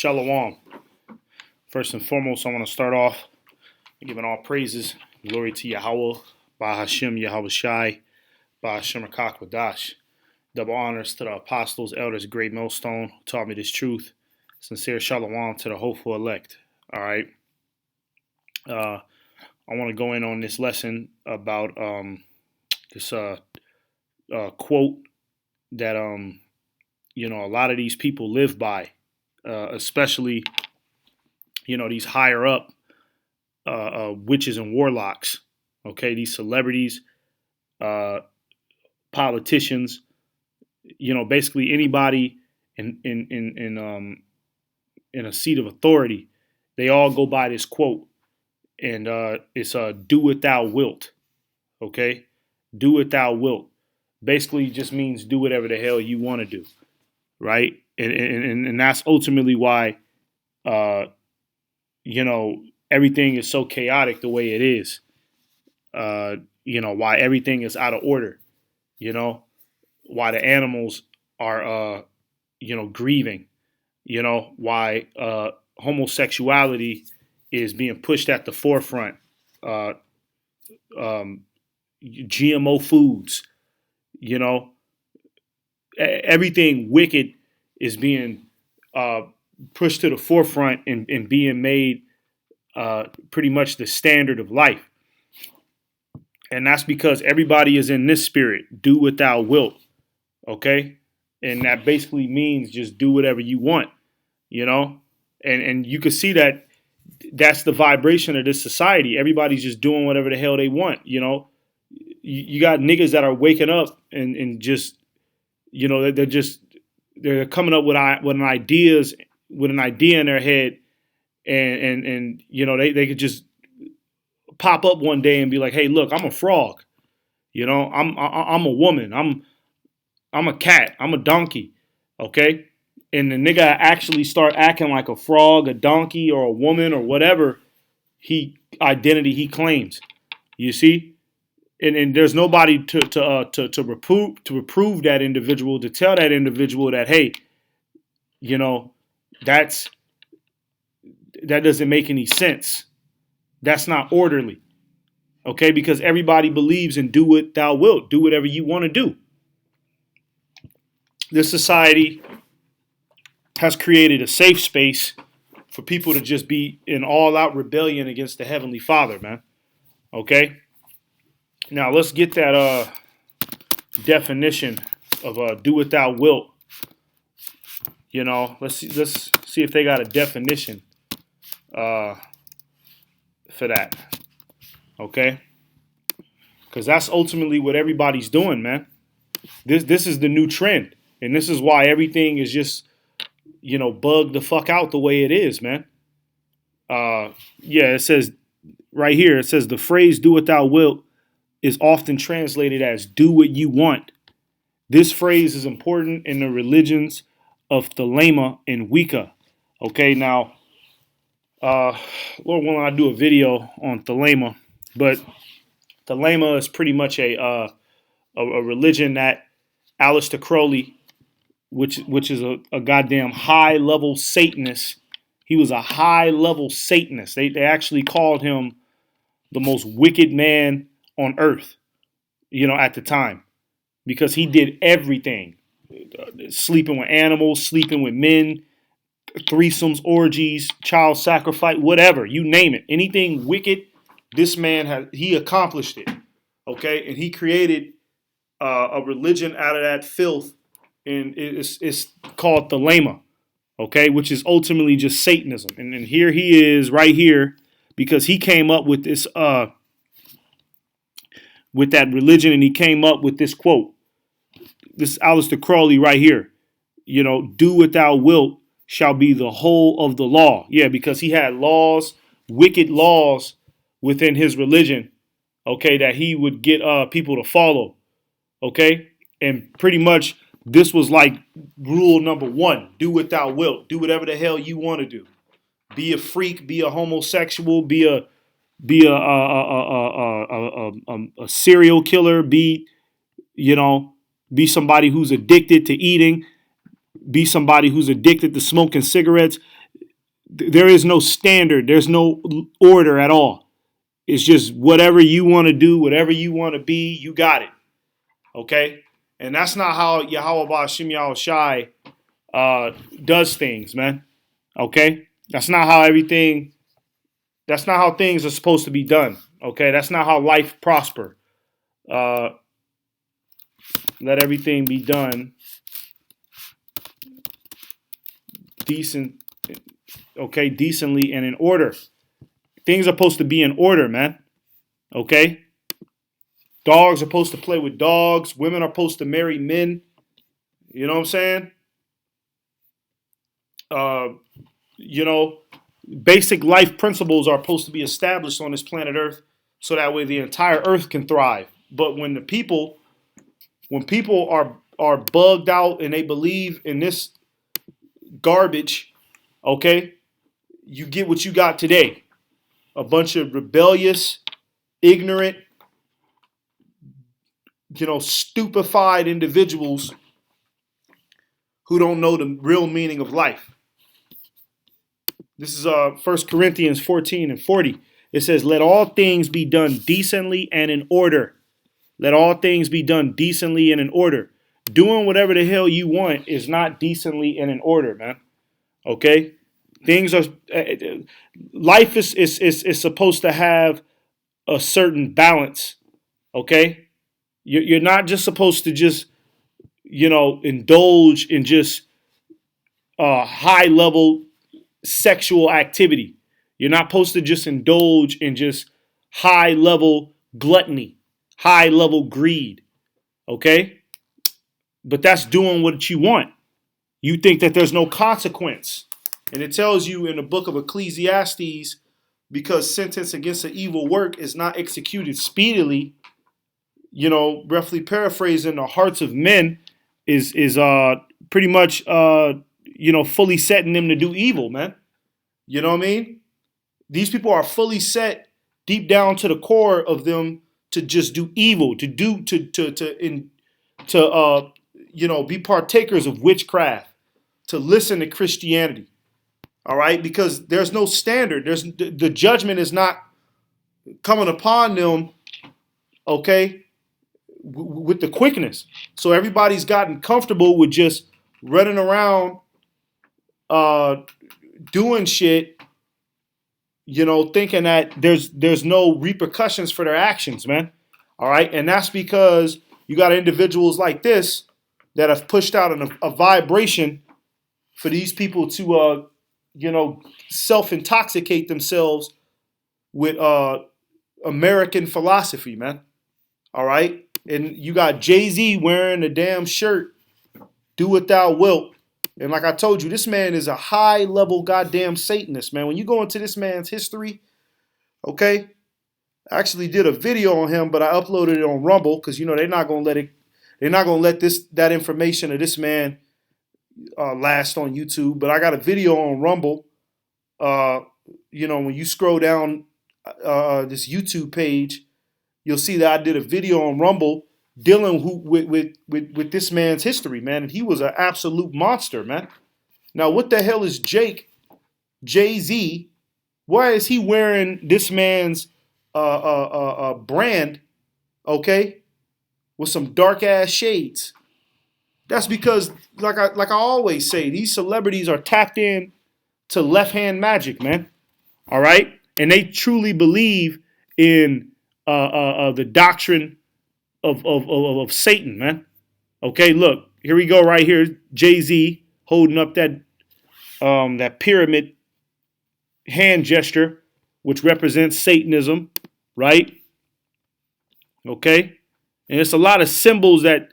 Shalom. First and foremost, I want to start off giving all praises, glory to Yahweh, by Hashem Yahweh Shai, by Hashem Wadash. Double honors to the apostles, elders, great millstone, who taught me this truth. Sincere shalom to the hopeful elect. All right. I want to go in on this lesson about this quote that a lot of these people live by, especially these higher up witches and warlocks. Okay, these celebrities, politicians, basically anybody in a seat of authority, they all go by this quote, and it's "Do what thou wilt." Okay, do what thou wilt. Basically, just means do whatever the hell you want to do, right? And that's ultimately why, everything is so chaotic the way it is. Why everything is out of order. Why the animals are, grieving. Why homosexuality is being pushed at the forefront. GMO foods. Everything wicked is being pushed to the forefront and being made pretty much the standard of life. And that's because everybody is in this spirit. Do what thou wilt. Okay? And that basically means just do whatever you want. And you can see that that's the vibration of this society. Everybody's just doing whatever the hell they want. You got niggas that are waking up and just, they're coming up with an idea in their head, and they could just pop up one day and be like, hey, look, I'm a frog. I'm a woman. I'm a cat. I'm a donkey. Okay. And the nigga actually start acting like a frog, a donkey, or a woman, or whatever identity he claims. You see? And there's nobody to reprove that individual, to tell that individual that, hey, that doesn't make any sense. That's not orderly. Okay, because everybody believes in do what thou wilt, do whatever you want to do. This society has created a safe space for people to just be in all-out rebellion against the Heavenly Father, man. Okay? Now, let's get that definition of do what thou wilt. Let's see if they got a definition for that. Okay? Because that's ultimately what everybody's doing, man. This is the new trend. And this is why everything is just, bugged the fuck out the way it is, man. It says right here, it says the phrase do what thou wilt is often translated as do what you want. This phrase is important in the religions of Thelema and Wicca. Okay, now, Lord willing, I do a video on Thelema, but Thelema is pretty much a religion that Aleister Crowley, which is a goddamn high-level Satanist. He was a high-level Satanist. They actually called him the most wicked man on earth, at the time, because he did everything, sleeping with animals, sleeping with men, threesomes, orgies, child sacrifice, whatever, you name it, anything wicked, this man he accomplished it. Okay, and he created a religion out of that filth, and it's called Thelema, okay, which is ultimately just Satanism. And here he is right here because he came up with this with that religion, and he came up with this quote. This Aleister Crowley right here. Do what thou wilt shall be the whole of the law. Yeah, because he had laws, wicked laws within his religion, okay, that he would get people to follow. Okay? And pretty much this was like rule number one. Do what thou wilt. Do whatever the hell you want to do. Be a freak, be a homosexual, be a serial killer, be somebody who's addicted to eating, be somebody who's addicted to smoking cigarettes, There is no standard. There's no order at all. It's just whatever you want to do, whatever you want to be, you got it. Okay? And that's not how Yahweh Shem Yahweh Shai does things, man. Okay? That's not how things are supposed to be done. Okay? That's not how life prosper. Uh, let everything be done decent, okay, decently and in order. Things are supposed to be in order, man. Okay? Dogs are supposed to play with dogs. Women are supposed to marry men. You know what I'm saying? Uh, you know, basic life principles are supposed to be established on this planet Earth so that way the entire Earth can thrive. But when people are bugged out and they believe in this garbage, okay, you get what you got today. A bunch of rebellious, ignorant, stupefied individuals who don't know the real meaning of life. This is 1 Corinthians 14 and 40. It says, let all things be done decently and in order. Let all things be done decently and in order. Doing whatever the hell you want is not decently and in order, man. Okay? Things are, life is supposed to have a certain balance. Okay? You're not just supposed to just, indulge in just high level sexual activity. You're not supposed to just indulge in just high level gluttony, high level greed. Okay? But that's doing what you want. You think that there's no consequence. And it tells you in the book of Ecclesiastes, because sentence against an evil work is not executed speedily, roughly paraphrasing, the hearts of men is pretty much fully setting them to do evil, man. You know what I mean? These people are fully set deep down to the core of them to just do evil, to be partakers of witchcraft, to listen to Christianity. All right, because there's no standard. The judgment is not coming upon them, okay, with the quickness. So everybody's gotten comfortable with just running around doing shit, thinking that there's no repercussions for their actions, man. All right, and that's because you got individuals like this that have pushed out a vibration for these people to self-intoxicate themselves with American philosophy, man. All right? And you got Jay-Z wearing a damn shirt, do what thou wilt. And like I told you, this man is a high-level goddamn Satanist, man. When you go into this man's history, okay? I actually did a video on him, but I uploaded it on Rumble because, they're not going to let that information of this man last on YouTube. But I got a video on Rumble. When you scroll down this YouTube page, you'll see that I did a video on Rumble dealing with this man's history, man. And he was an absolute monster, man. Now, what the hell is Jay-Z? Why is he wearing this man's brand, okay, with some dark ass shades? That's because, like I always say, these celebrities are tapped in to left hand magic, man. All right, and they truly believe in the doctrine of Satan, man. Okay, look, here we go, right here, Jay-Z holding up that pyramid hand gesture, which represents Satanism, right? Okay, and it's a lot of symbols that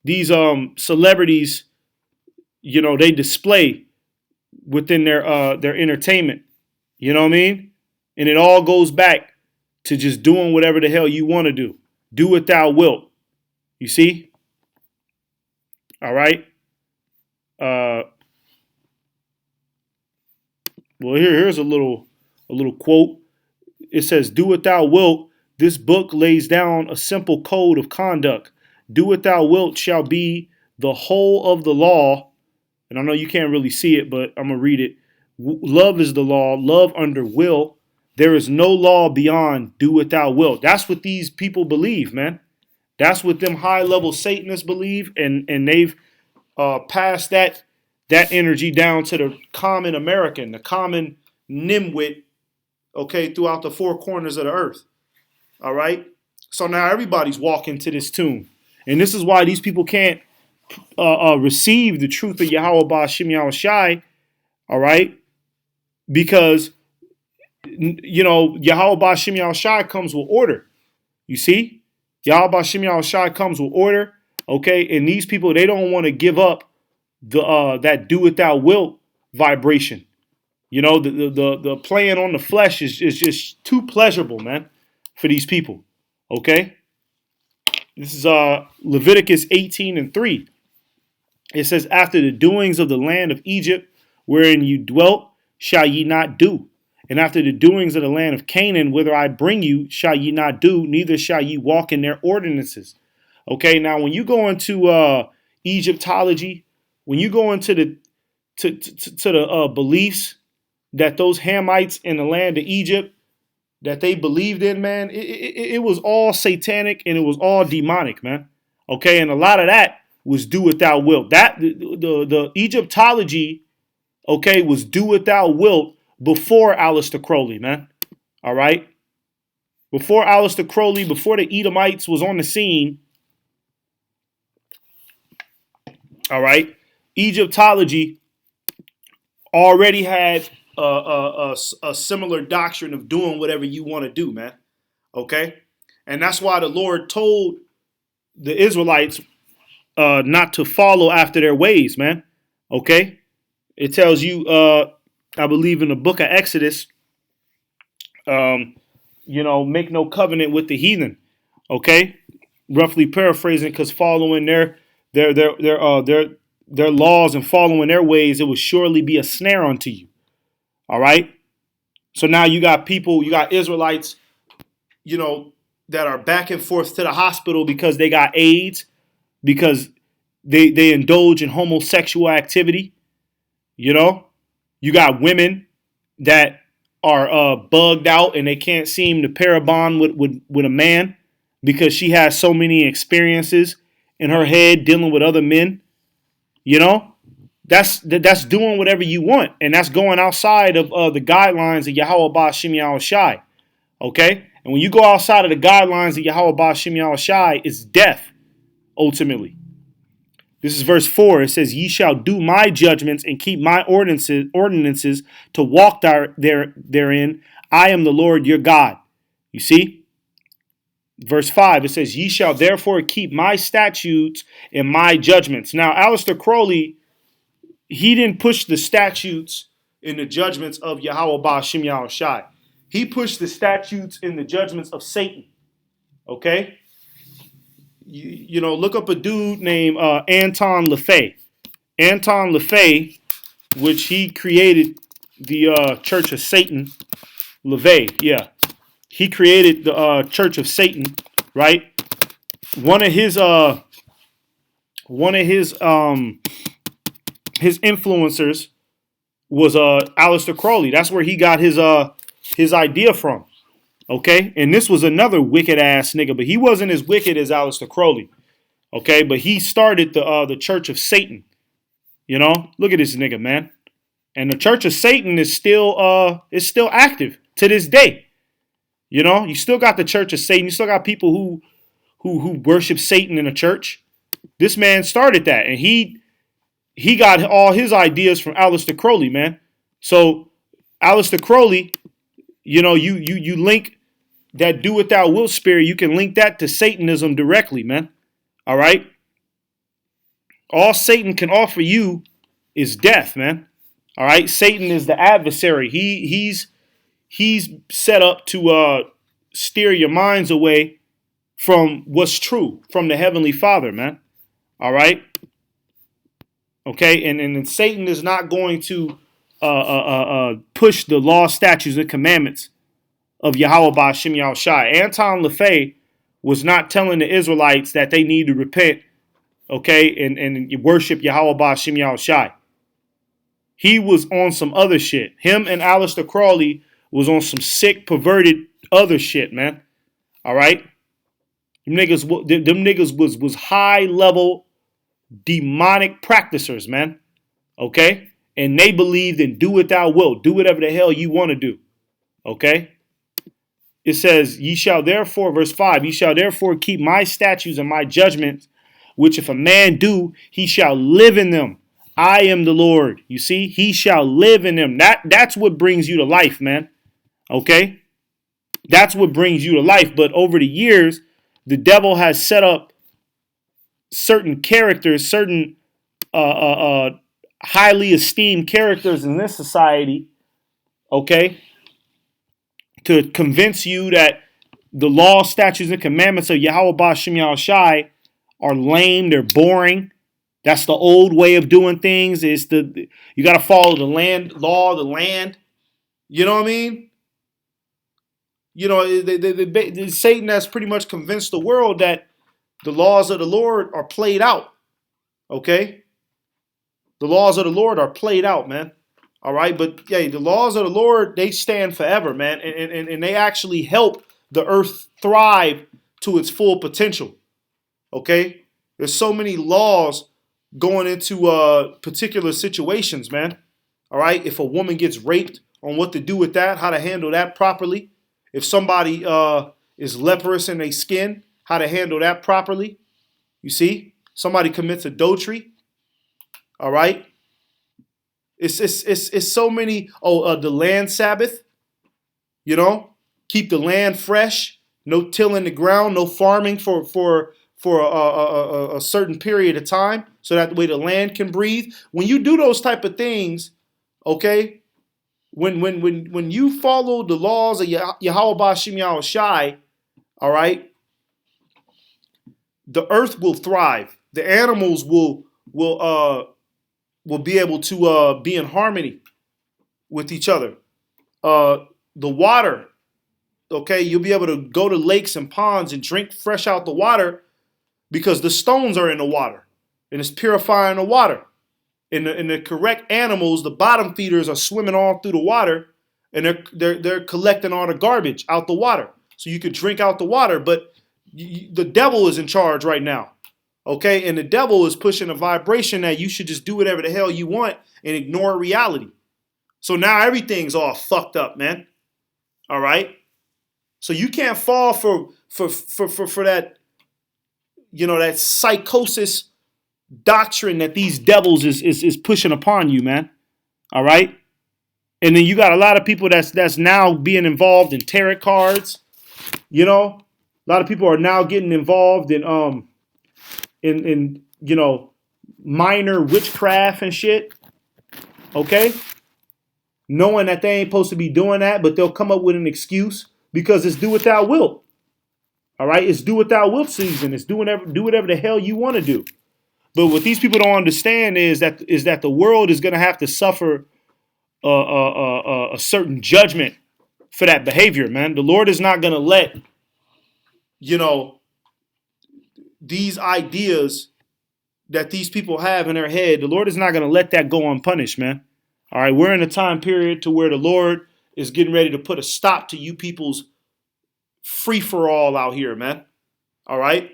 these celebrities, they display within their entertainment. You know what I mean? And it all goes back to just doing whatever the hell you want to do. Do what thou wilt. You see? All right. Well, here's a little quote. It says, "Do what thou wilt. This book lays down a simple code of conduct. Do what thou wilt shall be the whole of the law." And I know you can't really see it, but I'm gonna read it. Love is the law. Love under will. There is no law beyond do what thou wilt. That's what these people believe, man. That's what them high level Satanists believe, and they've passed that energy down to the common American, the common nimwit, okay, throughout the four corners of the earth. All right. So now everybody's walking to this tune, and this is why these people can't receive the truth of Yahweh Ba'Shem Yahweh Shai. All right, because Yahweh Ba'Shem Yahweh Shai comes with order. You see, Yahweh Ba'Shem Yahweh Shai comes with order. Okay, and these people, they don't want to give up that do it thou wilt vibration. The playing on the flesh is just too pleasurable, man, for these people. Okay, this is Leviticus 18:3. It says, after the doings of the land of Egypt, wherein you dwelt, shall ye not do. And after the doings of the land of Canaan, whither I bring you, shall ye not do, neither shall ye walk in their ordinances. Okay, now when you go into Egyptology, when you go into the beliefs that those Hamites in the land of Egypt, that they believed in, man, it was all satanic and it was all demonic, man. Okay, and a lot of that was do what thou wilt. That the Egyptology, okay, was do what thou wilt before Aleister Crowley, man. All right, before Aleister Crowley, before the Edomites was on the scene. All right, Egyptology already had a similar doctrine of doing whatever you want to do, man. Okay, and that's why the Lord told the Israelites not to follow after their ways, man. Okay, it tells you, I believe in the book of Exodus, make no covenant with the heathen. Okay, roughly paraphrasing, because following their laws and following their ways, it will surely be a snare unto you. All right. So now you got people, you got Israelites, that are back and forth to the hospital because they got AIDS, because they indulge in homosexual activity. You got women that are bugged out and they can't seem to pair a bond with a man because she has so many experiences in her head dealing with other men. That's doing whatever you want, and that's going outside of the guidelines of Yahweh Ba'Shem Yahweh Shai. Okay? And when you go outside of the guidelines of Yahweh Ba'Shem Yahweh Shai, it's death, ultimately. This is verse 4. It says, ye shall do my judgments and keep my ordinances to walk therein. I am the Lord your God. You see? Verse 5, it says, ye shall therefore keep my statutes and my judgments. Now, Aleister Crowley, he didn't push the statutes and the judgments of Yahweh Ba'Shem Yahweh Shai. He pushed the statutes and the judgments of Satan. Okay? Look up a dude named Anton LaFey. Anton LaFey, which he created the Church of Satan. LaVey, yeah. He created the Church of Satan, right? One of his influencers was Aleister Crowley. That's where he got his idea from. Okay, and this was another wicked ass nigga, but he wasn't as wicked as Aleister Crowley. Okay, but he started the Church of Satan. Look at this nigga, man. And the Church of Satan is still active to this day. You still got the Church of Satan. You still got people who worship Satan in a church. This man started that, and he got all his ideas from Aleister Crowley, man. So Aleister Crowley, you link that do what thou wilt spirit, you can link that to Satanism directly, man. All right? All Satan can offer you is death, man. All right? Satan is the adversary. He's set up to steer your minds away from what's true, from the Heavenly Father, man. All right? Okay? And Satan is not going to push the law, statutes, and commandments of Yahweh Ba'Shem Yahweh Shai. Anton LaFey was not telling the Israelites that they need to repent, okay, and worship Yahweh Ba'Shem Yahweh Shai. He was on some other shit. Him and Aleister Crowley was on some sick, perverted other shit, man. All right? Them niggas was high level demonic practicers, man. Okay? And they believed in do what thou wilt. Do whatever the hell you want to do. Okay? It says, ye shall therefore, verse 5, ye shall therefore keep my statutes and my judgments, which if a man do, he shall live in them. I am the Lord. You see, he shall live in them. That's what brings you to life, man. Okay? That's what brings you to life. But over the years, the devil has set up certain characters, certain highly esteemed characters in this society, okay, to convince you that the law, statutes, and commandments of Yahweh Ba'Shem Yahushai are lame, they're boring. That's the old way of doing things. You got to follow the land law, the land. You know what I mean? You know, Satan has pretty much convinced the world that the laws of the Lord are played out. Okay? The laws of the Lord are played out, man. All right? But, yeah, the laws of the Lord, they stand forever, man. And they actually help the earth thrive to its full potential. Okay? There's so many laws going into particular situations, man. All right? If a woman gets raped, on what to do with that, how to handle that properly. If somebody is leprous in their skin, how to handle that properly. You see? Somebody commits adultery. All right? It's so many. The land Sabbath. You know? Keep the land fresh. No tilling the ground. No farming for a certain period of time. So that way the land can breathe. When you do those type of things, okay? When you follow the laws of Yahweh Ba'Shem Yahushai, all right, the earth will thrive. The animals will be able to be in harmony with each other. The water, okay, you'll be able to go to lakes and ponds and drink fresh out the water because the stones are in the water and it's purifying the water. And the correct animals, the bottom feeders, are swimming all through the water, and they're collecting all the garbage out the water, so you could drink out the water. But the devil is in charge right now, okay? And the devil is pushing a vibration that you should just do whatever the hell you want and ignore reality. So now everything's all fucked up, man. All right. So you can't fall for that, you know, that psychosis doctrine that these devils is pushing upon you, man. All right? And then you got a lot of people that's now being involved in tarot cards. You know? A lot of people are now getting involved in you know, minor witchcraft and shit. Okay? Knowing that they ain't supposed to be doing that, but they'll come up with an excuse because it's do what thou wilt. All right? It's do what thou wilt season. It's do whatever the hell you want to do. But what these people don't understand is that the world is going to have to suffer a certain judgment for that behavior, man. The Lord is not going to let, you know, these ideas that these people have in their head, the Lord is not going to let that go unpunished, man. All right, we're in a time period to where the Lord is getting ready to put a stop to you people's free-for-all out here, man. All right?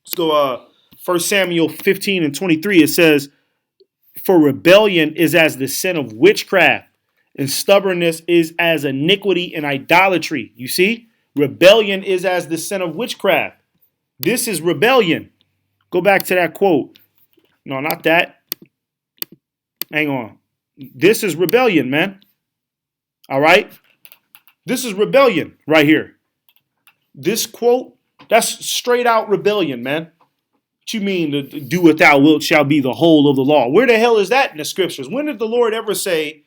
Let's go 1 Samuel 15 and 23, it says, for rebellion is as the sin of witchcraft, and stubbornness is as iniquity and idolatry. You see? Rebellion is as the sin of witchcraft. This is rebellion. Go back to that quote. No, not that. Hang on. This is rebellion, man. All right? This is rebellion right here. This quote, that's straight out rebellion, man. What you mean, to do what thou wilt shall be the whole of the law? Where the hell is that in the scriptures? When did the Lord ever say,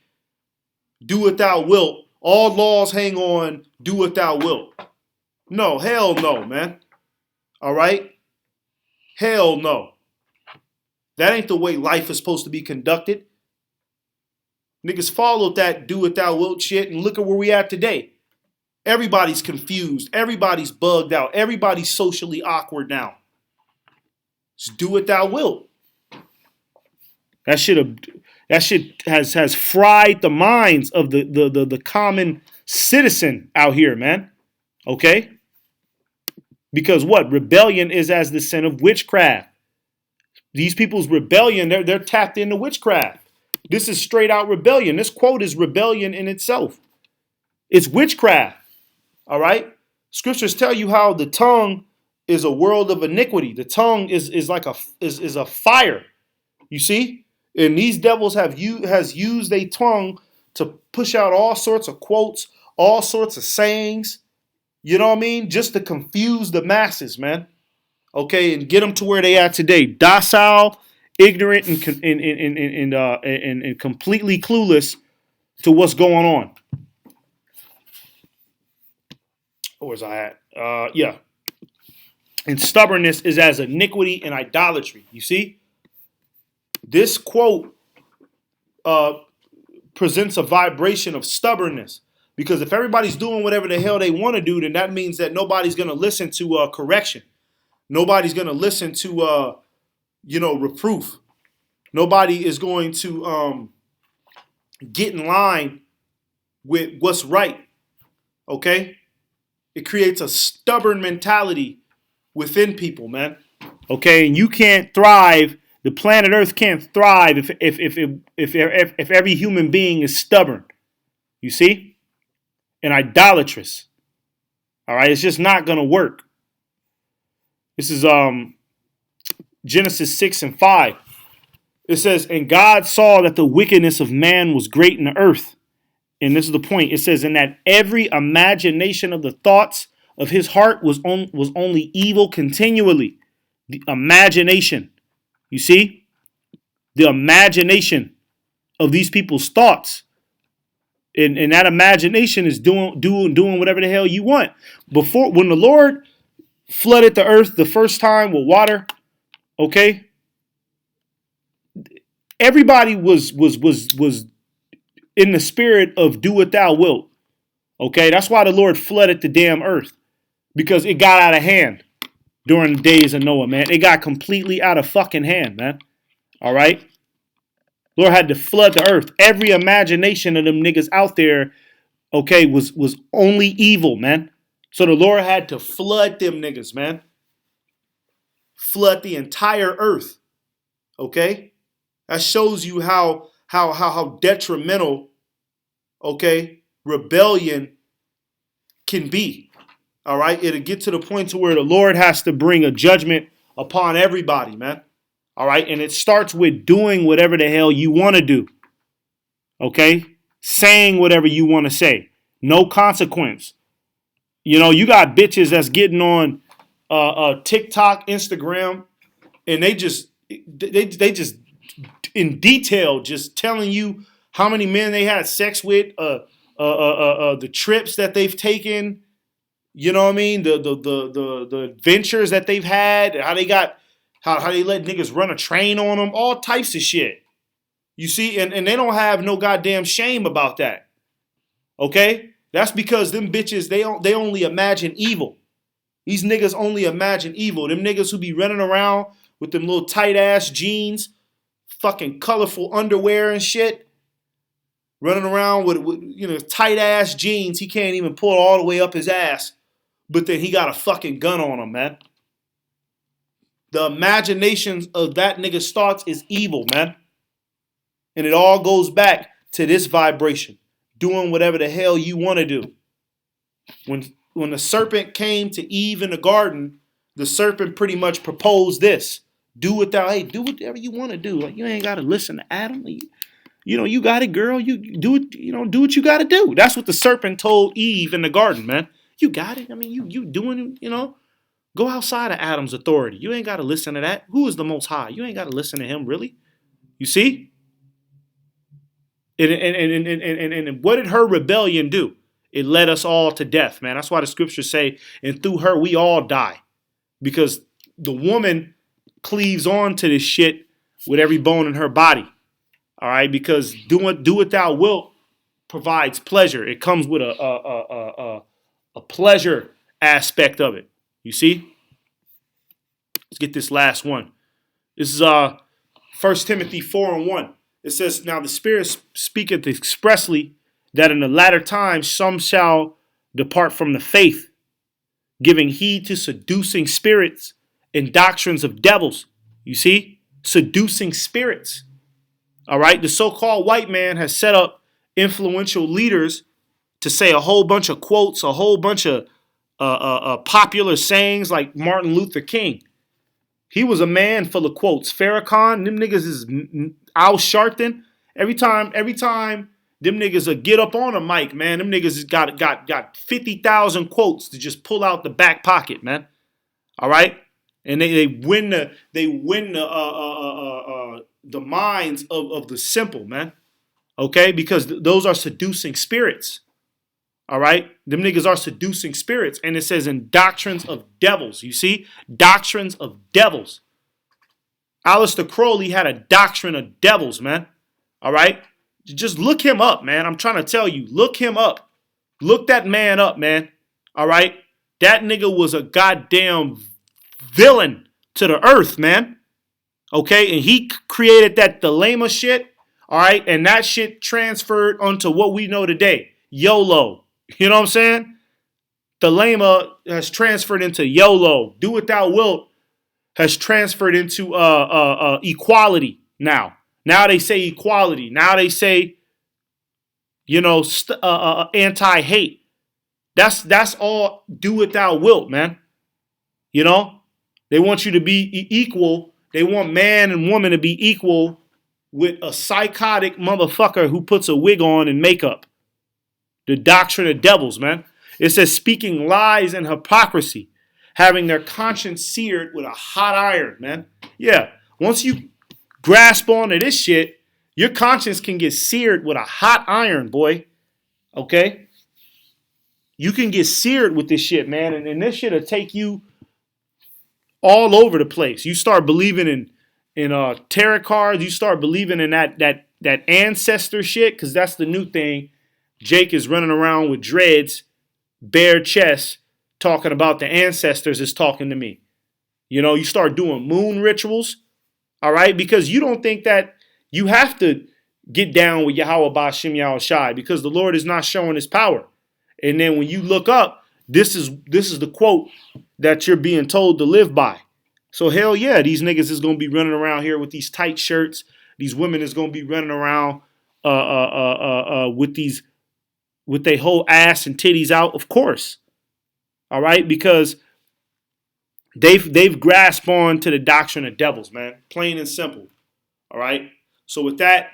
do what thou wilt? All laws hang on, do what thou wilt. No, hell no, man. All right? Hell no. That ain't the way life is supposed to be conducted. Niggas followed that do what thou wilt shit, and look at where we at today. Everybody's confused. Everybody's bugged out. Everybody's socially awkward now. Just do what thou wilt. That should have, That shit has fried the minds of the common citizen out here, man. Okay? Because what? Rebellion is as the sin of witchcraft. These people's rebellion, they're tapped into witchcraft. This is straight out rebellion. This quote is rebellion in itself. It's witchcraft. All right? Scriptures tell you how the tongue is a world of iniquity. The tongue is like a fire. You see? And these devils has used their tongue to push out all sorts of quotes, all sorts of sayings, you know what I mean? Just to confuse the masses, man. Okay, and get them to where they are today. Docile, ignorant, and completely clueless to what's going on. Where's I at? Yeah. And stubbornness is as iniquity and idolatry. You see? This quote presents a vibration of stubbornness. Because if everybody's doing whatever the hell they want to do, then that means that nobody's going to listen to correction. Nobody's going to listen to, reproof. Nobody is going to get in line with what's right. Okay? It creates a stubborn mentality within people, man. Okay? And you can't thrive. The planet Earth can't thrive if every human being is stubborn. You see? And idolatrous. All right? It's just not going to work. This is Genesis 6 and 5. It says, and God saw that the wickedness of man was great in the earth. And this is the point. It says, and that every imagination of the thoughts of his heart was only evil continually. The imagination. You see? The imagination of these people's thoughts. And that imagination is doing whatever the hell you want. Before, when the Lord flooded the earth the first time with water, okay? Everybody was in the spirit of do what thou wilt. Okay? That's why the Lord flooded the damn earth. Because it got out of hand during the days of Noah, man. It got completely out of fucking hand, man. All right? Lord had to flood the earth. Every imagination of them niggas out there, okay, was only evil, man. So the Lord had to flood them niggas, man. Flood the entire earth. Okay? That shows you how detrimental, okay, rebellion can be. All right? It'll get to the point to where the Lord has to bring a judgment upon everybody, man. All right? And it starts with doing whatever the hell you want to do. Okay? Saying whatever you want to say. No consequence. You know, you got bitches that's getting on TikTok, Instagram, and they just in detail just telling you how many men they had sex with, the trips that they've taken, you know what I mean, the adventures that they've had, how they let niggas run a train on them, all types of shit. You see, and they don't have no goddamn shame about that. Okay? That's because them bitches, they only imagine evil. These niggas only imagine evil. Them niggas who be running around with them little tight ass jeans, fucking colorful underwear and shit. Running around with tight ass jeans. He can't even pull all the way up his ass. But then he got a fucking gun on him, man. The imaginations of that nigga's thoughts is evil, man. And it all goes back to this vibration. Doing whatever the hell you want to do. When the serpent came to Eve in the garden, the serpent pretty much proposed this. Do whatever you want to do. Like, you ain't got to listen to Adam. You got it, girl. You do it, do what you got to do. That's what the serpent told Eve in the garden, man. You got it. I mean, you doing, go outside of Adam's authority. You ain't got to listen to that. Who is the Most High? You ain't got to listen to him, really. You see? And what did her rebellion do? It led us all to death, man. That's why the scriptures say, and through her we all die. Because the woman cleaves on to this shit with every bone in her body. All right? Because do what thou wilt provides pleasure. It comes with a pleasure aspect of it. You see? Let's get this last one. This is 1 Timothy 4:1. It says, now the Spirit speaketh expressly that in the latter times some shall depart from the faith, giving heed to seducing spirits and doctrines of devils. You see? Seducing spirits. All right? The so-called white man has set up influential leaders to say a whole bunch of quotes, a whole bunch of popular sayings like Martin Luther King. He was a man full of quotes. Farrakhan, them niggas is Al Sharpton. Every time them niggas will get up on a mic, man, them niggas has got 50,000 quotes to just pull out the back pocket, man. All right? And they win the minds of the simple, man. Okay? Because those are seducing spirits. All right? Them niggas are seducing spirits. And it says in doctrines of devils. You see? Doctrines of devils. Aleister Crowley had a doctrine of devils, man. All right? Just look him up, man. I'm trying to tell you. Look him up. Look that man up, man. All right? That nigga was a goddamn villain to the earth, man. Okay? And he created that Thelema shit. All right? And that shit transferred onto what we know today. YOLO. You know what I'm saying? Thelema has transferred into YOLO. Do what thou wilt has transferred into equality now. Now they say equality. Now they say, anti-hate. That's all do what thou wilt, man. You know? They want you to be equal. They want man and woman to be equal with a psychotic motherfucker who puts a wig on and makeup. The doctrine of devils, man. It says speaking lies and hypocrisy, having their conscience seared with a hot iron, man. Yeah, once you grasp onto this shit, your conscience can get seared with a hot iron, boy. Okay? You can get seared with this shit, man, and this shit will take you all over the place. You start believing in tarot cards. You start believing in that ancestor shit, because that's the new thing. Jake is running around with dreads, bare chest, talking about the ancestors is talking to me. You start doing moon rituals, all right? Because you don't think that you have to get down with Yahweh Ba'Shem Yahweh Shai, because the Lord is not showing his power. And then when you look up, this is the quote that you're being told to live by. So hell yeah, these niggas is going to be running around here with these tight shirts. These women is going to be running around with their whole ass and titties out, of course. All right? Because they've grasped on to the doctrine of devils, man. Plain and simple. All right? So with that,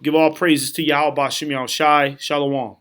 give all praises to Yahweh Ba'Shem Yahweh Shai. Shalom.